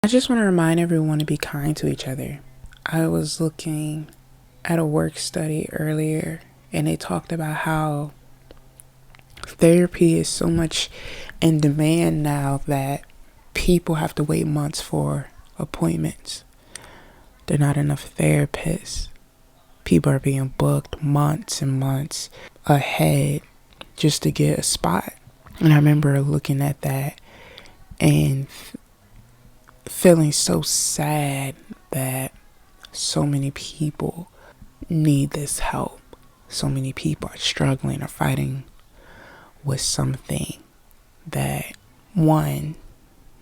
I just want to remind everyone to be kind to each other. I was looking at a work study earlier and they talked about how therapy is so much in demand now that people have to wait months for appointments. There are not enough therapists. People are being booked months and months ahead just to get a spot. And I remember looking at that and feeling so sad that so many people need this help. So many people are struggling or fighting with something that, one,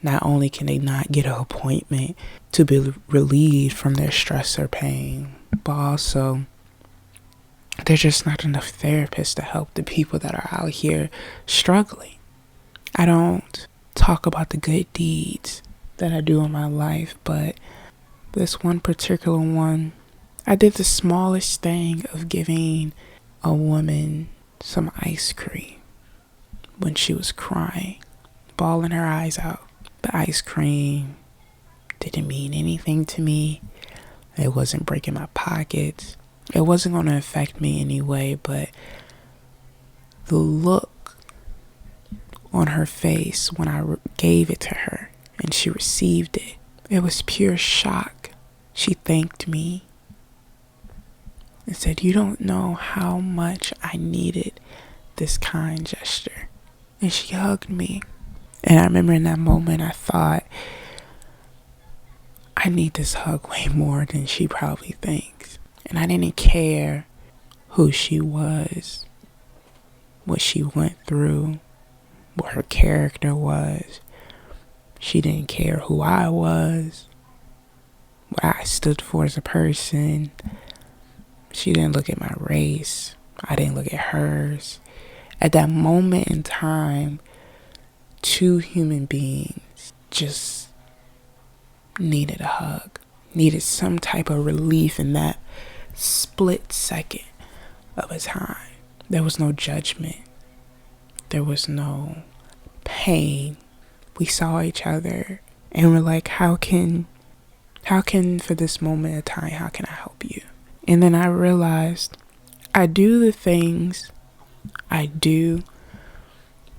not only can they not get an appointment to be relieved from their stress or pain, but also there's just not enough therapists to help the people that are out here struggling. I don't talk about the good deeds that I do in my life, but this one particular one, I did the smallest thing of giving a woman some ice cream when she was crying, bawling her eyes out. The ice cream didn't mean anything to me. It wasn't breaking my pockets. It wasn't going to affect me anyway, but the look on her face when I gave it to her and she received it, it was pure shock. She thanked me and said, "You don't know how much I needed this kind gesture." And she hugged me. And I remember in that moment I thought, I need this hug way more than she probably thinks. And I didn't care who she was, what she went through, what her character was. She didn't care who I was, what I stood for as a person. She didn't look at my race. I didn't look at hers. At that moment in time, two human beings just needed a hug, needed some type of relief in that split second of a time. There was no judgment. There was no pain. We saw each other and we're like, how can for this moment of time, how can I help you? And then I realized I do the things I do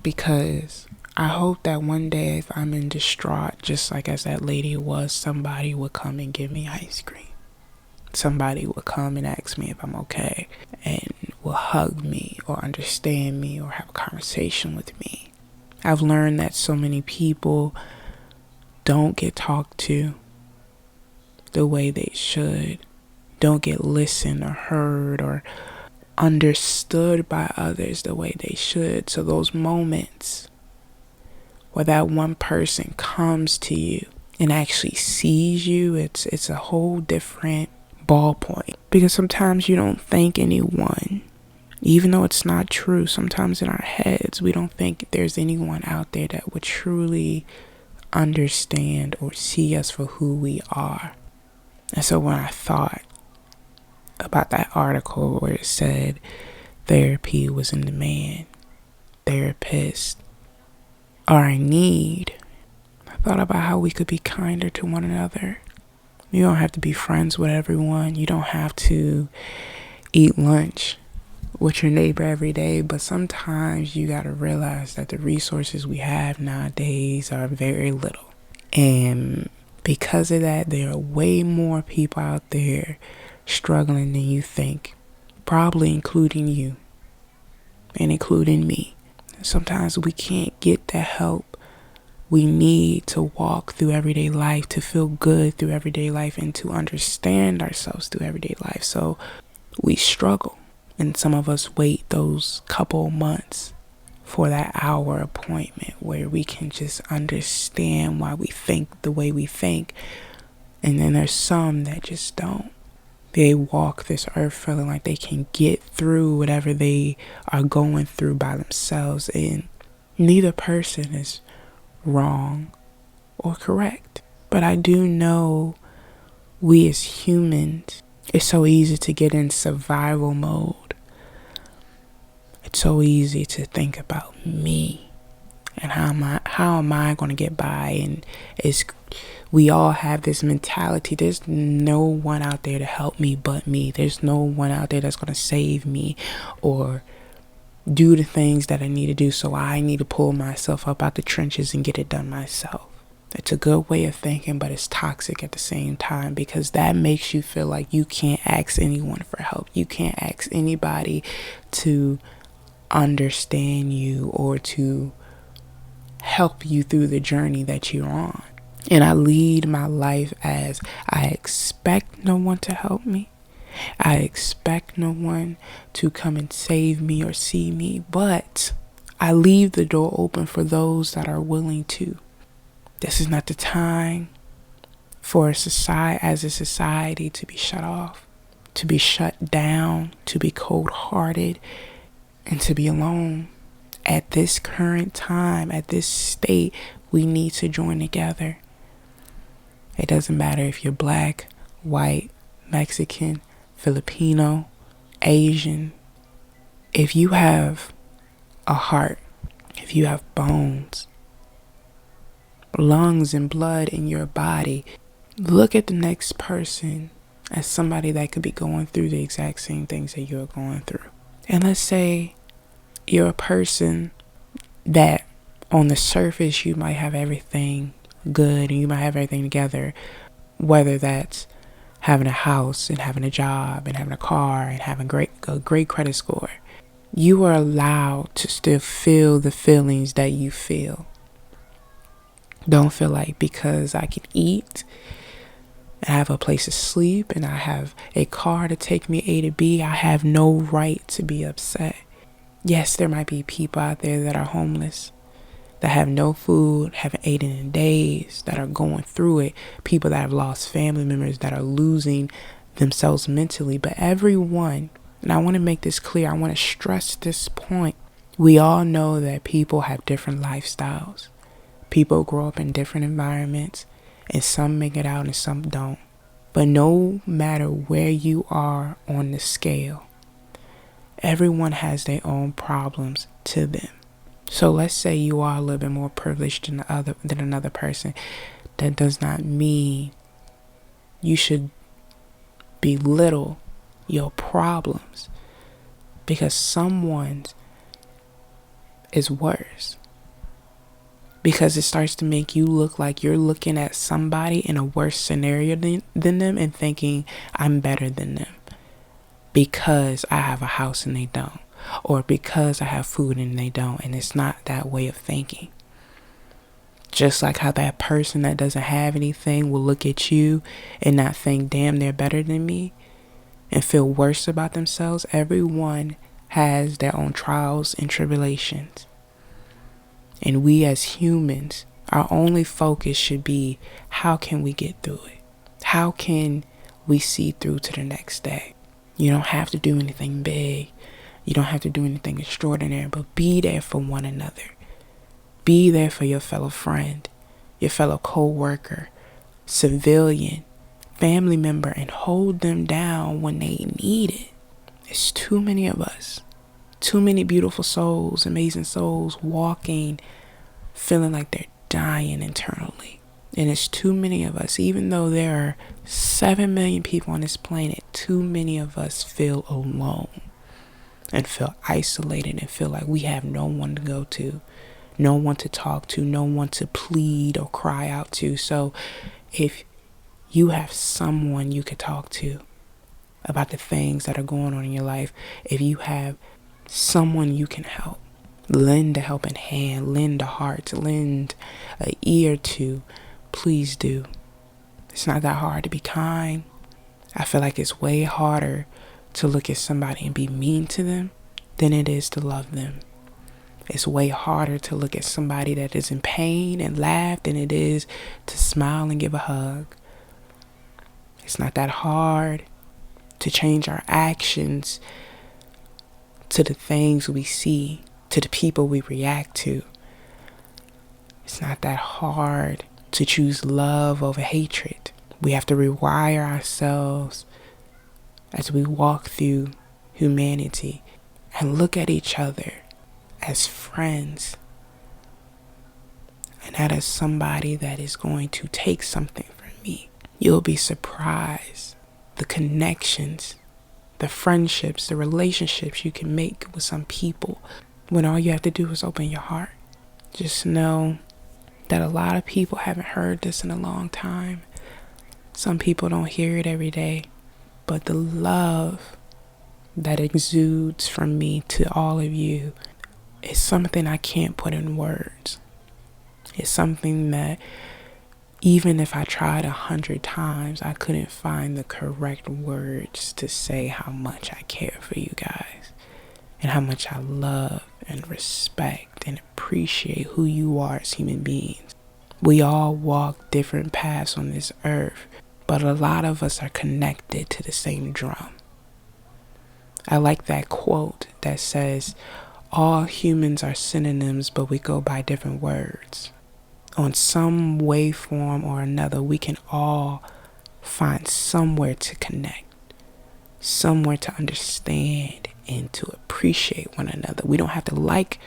because I hope that one day if I'm in distraught, just like as that lady was, somebody would come and give me ice cream. Somebody would come and ask me if I'm okay and will hug me or understand me or have a conversation with me. I've learned that so many people don't get talked to the way they should, don't get listened or heard or understood by others the way they should. So those moments where that one person comes to you and actually sees you, it's a whole different ballpoint. Because sometimes you don't thank anyone, even though it's not true. Sometimes in our heads we don't think there's anyone out there that would truly understand or see us for who we are. And so when I thought about that article where it said therapy was in demand, therapists are in need, I thought about how we could be kinder to one another. You don't have to be friends with everyone. You don't have to eat lunch with your neighbor every day, but sometimes you got to realize that the resources we have nowadays are very little. And because of that, there are way more people out there struggling than you think, probably including you and including me. Sometimes we can't get the help we need to walk through everyday life, to feel good through everyday life, and to understand ourselves through everyday life. So we struggle, and some of us wait those couple months for that hour appointment where we can just understand why we think the way we think. And then there's some that just don't. They walk this earth feeling like they can get through whatever they are going through by themselves, and neither person is wrong or correct. But I do know we as humans, it's so easy to get in survival mode. It's so easy to think about me and how am I going to get by, and it's We all have this mentality. There's no one out there to help me but me. There's no one out there that's going to save me or do the things that I need to do. So I need to pull myself up out the trenches and get it done myself. It's a good way of thinking, but it's toxic at the same time, because that makes you feel like you can't ask anyone for help. You can't ask anybody to understand you or to help you through the journey that you're on. And I lead my life as I expect no one to help me. I expect no one to come and save me or see me, but I leave the door open for those that are willing to. This is not the time for a society to be shut off, to be shut down, to be cold-hearted, and to be alone. At this current time, at this state, we need to join together. It doesn't matter if you're black, white, Mexican, Filipino, Asian. If you have a heart, if you have bones, lungs and blood in your body, look at the next person as somebody that could be going through the exact same things that you're going through. And let's say you're a person that on the surface you might have everything good and you might have everything together, whether that's having a house and having a job and having a car and having a great credit score. You are allowed to still feel the feelings that you feel. Don't feel like because I can eat, I have a place to sleep, and I have a car to take me A to B, I have no right to be upset. Yes, there might be people out there that are homeless, that have no food, haven't eaten in days, that are going through it. People that have lost family members, that are losing themselves mentally. But everyone, and I want to make this clear, I want to stress this point. We all know that people have different lifestyles. People grow up in different environments, and some make it out and some don't. But no matter where you are on the scale, everyone has their own problems to them. So let's say you are a little bit more privileged than another person. That does not mean you should belittle your problems because someone's is worse. Because it starts to make you look like you're looking at somebody in a worse scenario than them and thinking, I'm better than them because I have a house and they don't, or because I have food and they don't. And it's not that way of thinking. Just like how that person that doesn't have anything will look at you and not think, damn, they're better than me, and feel worse about themselves. Everyone has their own trials and tribulations. And we as humans, our only focus should be, how can we get through it? How can we see through to the next day? You don't have to do anything big. You don't have to do anything extraordinary, but be there for one another. Be there for your fellow friend, your fellow co-worker, civilian, family member, and hold them down when they need it. It's too many of us. Too many beautiful souls, amazing souls walking, feeling like they're dying internally. And it's too many of us, even though there are 7 million people on this planet, too many of us feel alone and feel isolated and feel like we have no one to go to, no one to talk to, no one to plead or cry out to. So if you have someone you could talk to about the things that are going on in your life, if you have someone you can help, lend a helping hand, lend a heart, lend an ear to, please do. It's not that hard to be kind. I feel like it's way harder to look at somebody and be mean to them than it is to love them. It's way harder to look at somebody that is in pain and laugh than it is to smile and give a hug. It's not that hard to change our actions to the things we see, to the people we react to. It's not that hard to choose love over hatred. We have to rewire ourselves as we walk through humanity and look at each other as friends. And that is somebody that is going to take something from me. You'll be surprised the connections, the friendships, the relationships you can make with some people when all you have to do is open your heart. Just know that a lot of people haven't heard this in a long time. Some people don't hear it every day, but the love that exudes from me to all of you is something I can't put in words. It's something that even if I tried 100 times, I couldn't find the correct words to say how much I care for you guys and how much I love and respect and appreciate who you are as human beings. We all walk different paths on this earth, but a lot of us are connected to the same drum. I like that quote that says, all humans are synonyms, but we go by different words. On some waveform or another, we can all find somewhere to connect, somewhere to understand and to appreciate one another. We don't have to like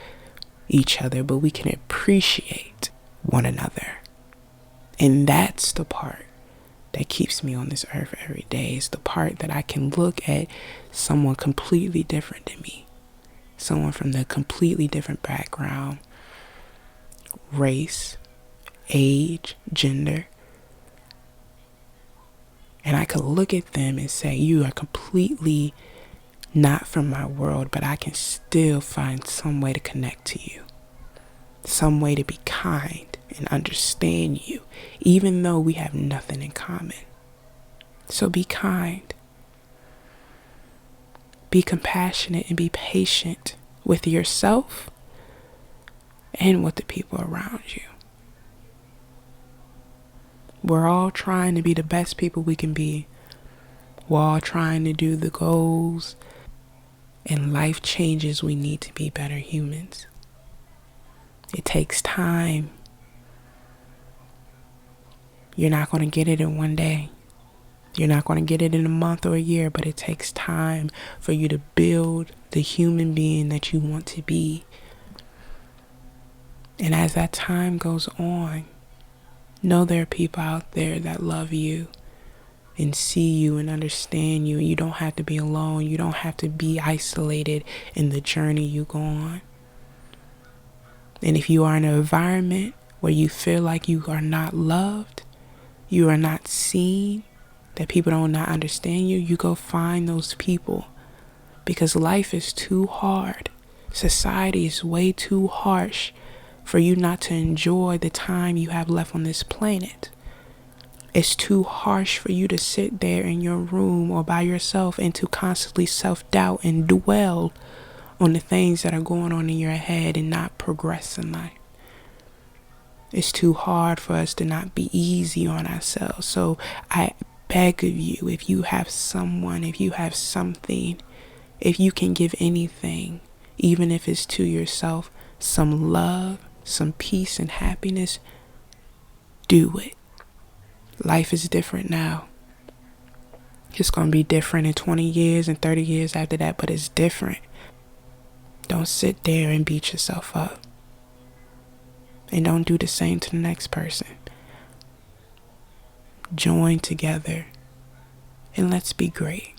each other, but we can appreciate one another. And that's the part that keeps me on this earth every day. It's the part that I can look at someone completely different than me, someone from a completely different background, race, age, gender, and I could look at them and say, you are completely not from my world, but I can still find some way to connect to you, some way to be kind and understand you, even though we have nothing in common. So be kind, be compassionate, and be patient with yourself and with the people around you. We're all trying to be the best people we can be. We're all trying to do the goals and life changes we need to be better humans. It takes time. You're not going to get it in one day. You're not going to get it in a month or a year, but it takes time for you to build the human being that you want to be. And as that time goes on, know there are people out there that love you and see you and understand you. And you don't have to be alone. You don't have to be isolated in the journey you go on. And if you are in an environment where you feel like you are not loved, you are not seen, that people don't not understand you, you go find those people. Because life is too hard. Society is way too harsh for you not to enjoy the time you have left on this planet. It's too harsh for you to sit there in your room or by yourself and to constantly self-doubt and dwell on the things that are going on in your head and not progress in life. It's too hard for us to not be easy on ourselves. So I beg of you, if you have someone, if you have something, if you can give anything, even if it's to yourself, some love, some peace and happiness, do it. Life is different now. It's going to be different in 20 years and 30 years after that, but it's different. Don't sit there and beat yourself up. And don't do the same to the next person. Join together and let's be great.